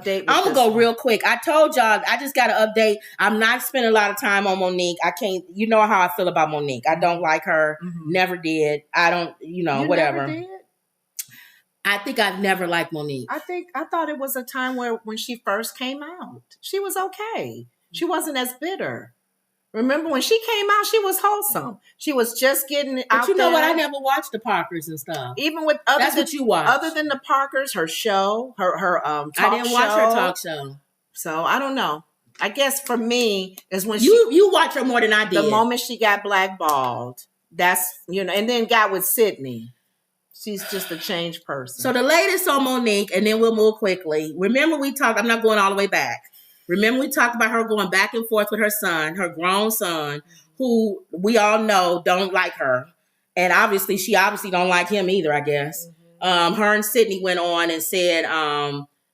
update? I'm gonna go real quick. I told y'all I just got to update. I'm not spending a lot of time on Monique. I can't. You know how I feel about Monique. I don't like her. Mm-hmm. Never did. I don't. You whatever. Never did? I think I've never liked Monique. I thought it was a time when she first came out, she was okay. She wasn't as bitter. Remember when she came out, she was wholesome. She was just getting out. But you know what? I never watched the Parkers and stuff. Even with what you watch. Other than the Parkers, her show, her talk show. I didn't watch her talk show. So I don't know. I guess for me is when you watch her more than I did. The moment she got blackballed, that's and then got with Sydney. She's just a changed person. So the latest on Monique, and then we'll move quickly. Remember we talked. I'm not going all the way back. Remember we talked about her going back and forth with her son, her grown son, who we all know don't like her. And she obviously don't like him either, I guess. Mm-hmm. Her and Sydney went on and said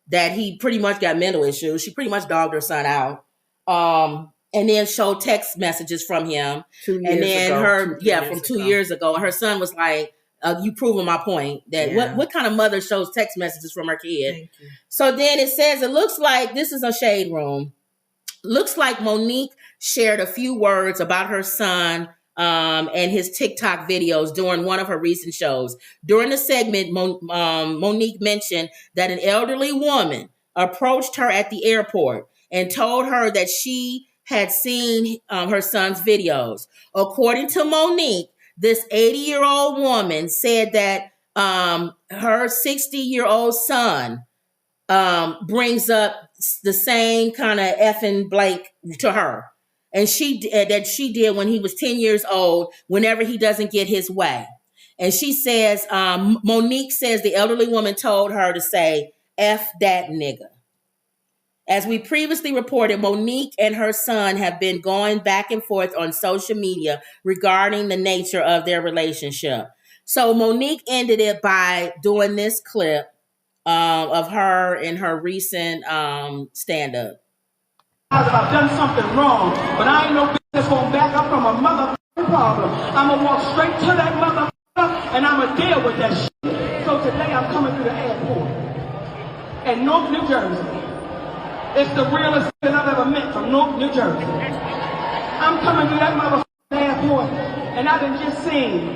that he pretty much got mental issues. She pretty much dogged her son out. And then showed text messages from him. 2 years ago. From 2 years ago. And her son was like, you proving my point that what kind of mother shows text messages from her kid? So then it says, it looks like this is a shade room. Looks like Monique shared a few words about her son and his TikTok videos during one of her recent shows. During the segment, Monique mentioned that an elderly woman approached her at the airport and told her that she had seen her son's videos. According to Monique, this 80-year-old woman said that her 60-year-old son brings up the same kind of effing blank to her. And she did when he was 10 years old, whenever he doesn't get his way. And she says, Monique says the elderly woman told her to say, F that nigga. As we previously reported, Monique and her son have been going back and forth on social media regarding the nature of their relationship. So Monique ended it by doing this clip of her in her recent stand-up. I've done something wrong, but I ain't no business going back up from a motherfucking problem. I'm going to walk straight to that motherfucker and I'm going to deal with that shit. So today I'm coming through the airport in North New Jersey. It's the realest thing I've ever met from North New Jersey. I'm coming through that motherfucking airport, and I done just seen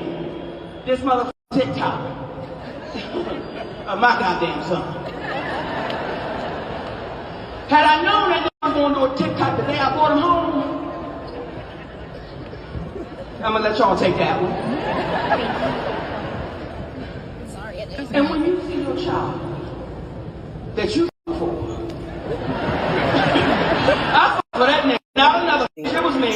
this motherfucking TikTok of my goddamn son. Had I known that I'm going to do a TikTok the day I brought him home, I'm gonna let y'all take that one. And when you see your child that you for, I fought for that nigga, not another bitch. It was me.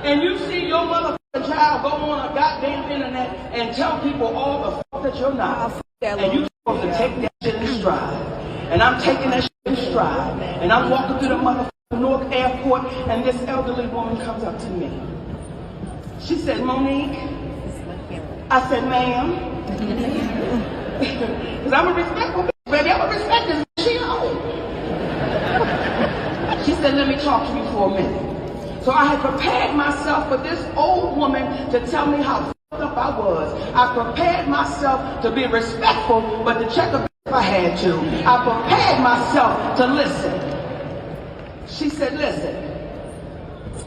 And you see your motherfucking child go on a goddamn internet and tell people all the fuck that you're not. And you supposed to take that shit in stride. And I'm taking that shit in stride. And I'm walking through the motherfucking Newark airport and this elderly woman comes up to me. She said, Monique. I said, ma'am. Because I'm a respectful bitch, baby. I'm a respect this shit home. She said, let me talk to you for a minute. So I had prepared myself for this old woman to tell me how fucked up I was. I prepared myself to be respectful, but to check a bitch if I had to. I prepared myself to listen. She said, listen.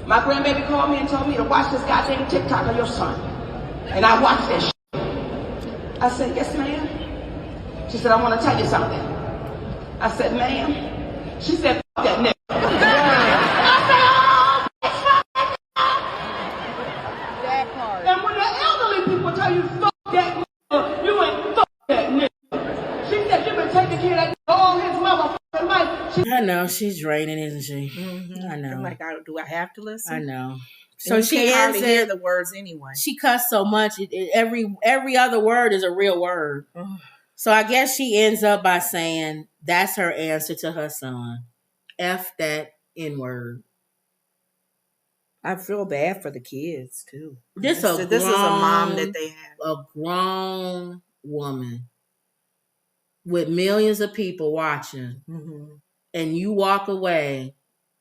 My grandbaby called me and told me to watch this goddamn TikTok of your son. And I watched that shit. I said, yes, ma'am. She said, I want to tell you something. I said, ma'am. She said, fuck that nigga. I said, oh, bitch, fuck that part. And when the elderly people tell you, fuck that nigga, you ain't fuck that nigga. She said, you've been taking care of that nigga all his motherfucking life. I know, she's draining, isn't she? Mm-hmm. I know. I'm like, do I have to listen? I know. So she can't hardly hear the words anyway. She cussed so much. Every other word is a real word. So I guess she ends up by saying that's her answer to her son. F that N-word. I feel bad for the kids too. This is a mom that they have. A grown woman with millions of people watching. Mm-hmm. And you walk away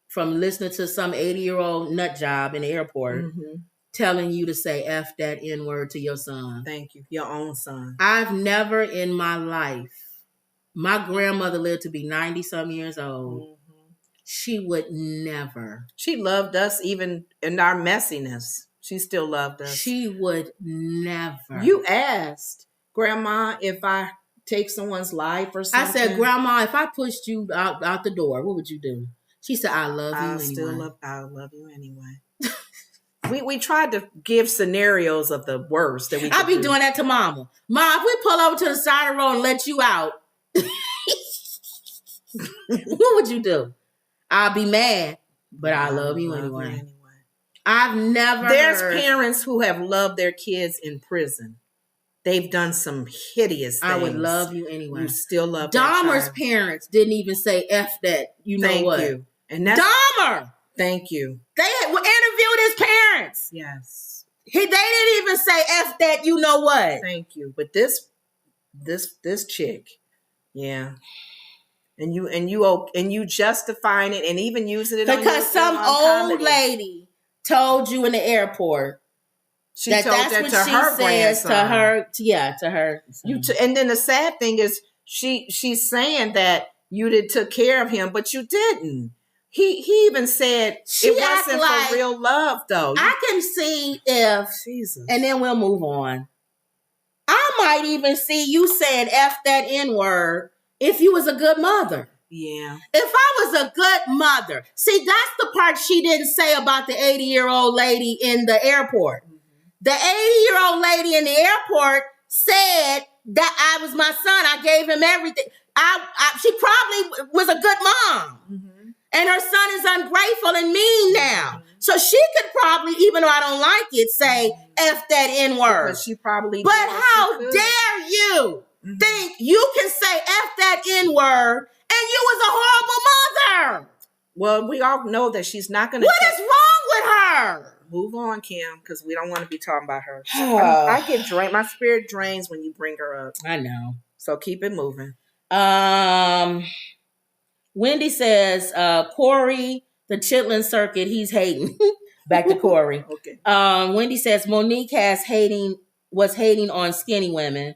from listening to some 80-year-old nut job in the airport telling you to say F that N-word to your son. Thank you. Your own son. I've never in my life My grandmother lived to be 90-some years old. Mm-hmm. She would never. She loved us even in our messiness. She still loved us. She would never. You asked, Grandma, if I take someone's life or something. I said, Grandma, if I pushed you out the door, what would you do? She said, I love you anyway. I'll love you anyway. we tried to give scenarios of the worst that we could I'll be doing that to Mama. Mom, if we pull over to the side of the road and let you out, what would you do? I'll be mad, but I love you anyway. I've never There's parents who have loved their kids in prison. They've done some hideous things. I would love you anyway. You still love Dahmer's parents didn't even say F that. You know Thank what? You. And that's Dahmer. Thank you. They interviewed his parents. Yes. They didn't even say F that. You know what? Thank you. But this chick, yeah. And you justifying it and even using it because some old lady told you in the airport. She told that to her grandson. To her. And then the sad thing is, she's saying that you took care of him, but you didn't. He even said it wasn't for real love, though. I can see if, Jesus. And then we'll move on. I might even see you saying F that N-word if you was a good mother. Yeah. If I was a good mother. See, that's the part she didn't say about the 80-year-old lady in the airport. The 80-year-old lady in the airport said that I was my son. I gave him everything. She probably was a good mom. Mm-hmm. And her son is ungrateful and mean now. So she could probably, even though I don't like it, say F that N-word. But she probably But how dare you think you can say F that N-word and you was a horrible mother? Well, we all know that she's not going to. What is wrong with her? Move on, Kim, because we don't want to be talking about her. I get drained. My spirit drains when you bring her up. I know. So keep it moving. Wendy says, Corey, the Chitlin circuit, he's hating. Back to Corey. Okay. Wendy says Monique was hating on skinny women.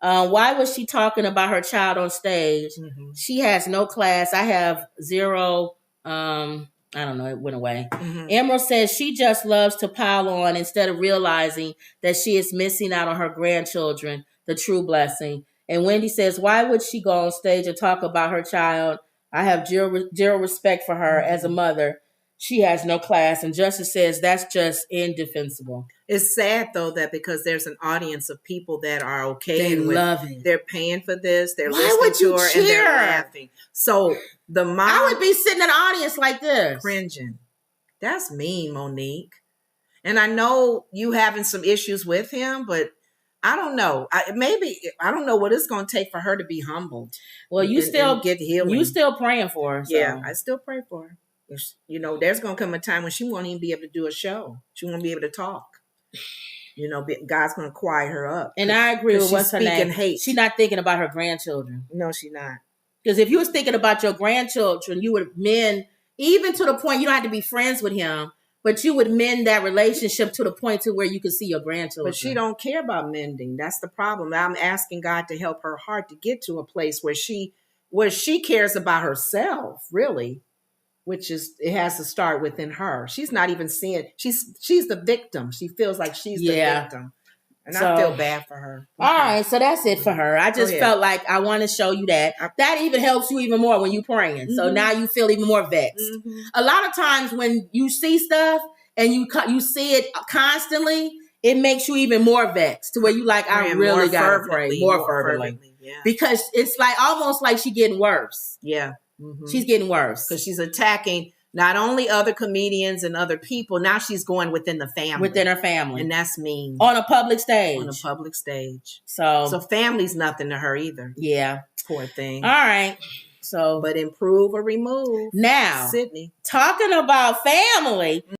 Why was she talking about her child on stage? Mm-hmm. She has no class. I have zero. I don't know. It went away. Mm-hmm. Emerald says she just loves to pile on instead of realizing that she is missing out on her grandchildren, the true blessing. And Wendy says, why would she go on stage and talk about her child? I have zero respect for her as a mother. She has no class. And Justice says that's just indefensible. It's sad, though, that because there's an audience of people that are okay. They love it. They're paying for this. They're listening to her and they're laughing. So the mom... I would be sitting in the audience like this. Cringing. That's mean, Monique. And I know you having some issues with him, but I don't know. I don't know what it's going to take for her to be humbled. Well, you still get healing. You still praying for her. So. Yeah, I still pray for her. You know, there's going to come a time when she won't even be able to do a show. She won't be able to talk. You know, God's going to quiet her up. And I agree with what's her name. Hate. She's not thinking about her grandchildren. No, she's not. Because if you was thinking about your grandchildren, you would mend, even to the point, you don't have to be friends with him, but you would mend that relationship to the point to where you could see your grandchildren. But she don't care about mending. That's the problem. I'm asking God to help her heart to get to a place where she cares about herself, really. Which is, it has to start within her. She's not even seeing, she's the victim. She feels like she's the victim. And I feel bad for her. All right, so that's it for her. I just felt like I want to show you that. That even helps you even more when you're praying. Mm-hmm. So now you feel even more vexed. Mm-hmm. A lot of times when you see stuff and you see it constantly, it makes you even more vexed to where you like, I really got to pray more fervently. Yeah. Because it's like almost like she getting worse. Yeah. Mm-hmm. She's getting worse because she's attacking not only other comedians and other people. Now she's going within the family, within her family, and that's mean on a public stage. On a public stage, so family's nothing to her either. Yeah, poor thing. All right, but improve or remove now. Sydney talking about family.